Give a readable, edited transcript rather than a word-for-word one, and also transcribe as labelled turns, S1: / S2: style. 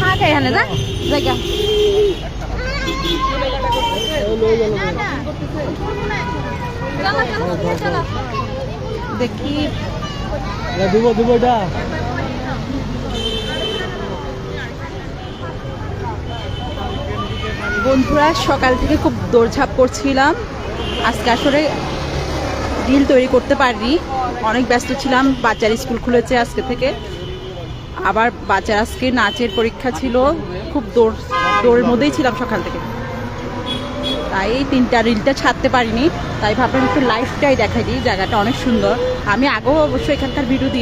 S1: থাকে এখানে যা জায়গা দেখি বন্ধুরা সকাল থেকে খুব দৌড়ঝাঁপ করছিলাম। আজকে আসলে রিল তৈরি করতে পারিনি, অনেক ব্যস্ত ছিলাম। বাচ্চার স্কুল খুলেছে আজকে থেকে, আবার বাচ্চার আজকে নাচের পরীক্ষা ছিল। খুব দৌড়ের মধ্যেই ছিলাম সকাল থেকে, তাই এই তিনটা রিলটা ছাড়তে পারিনি। তাই ভাবলাম একটু লাইফটাই দেখাই দিই, জায়গাটা অনেক সুন্দর। আমি আগেও অবশ্যই এখানকার ভিডিও দিই।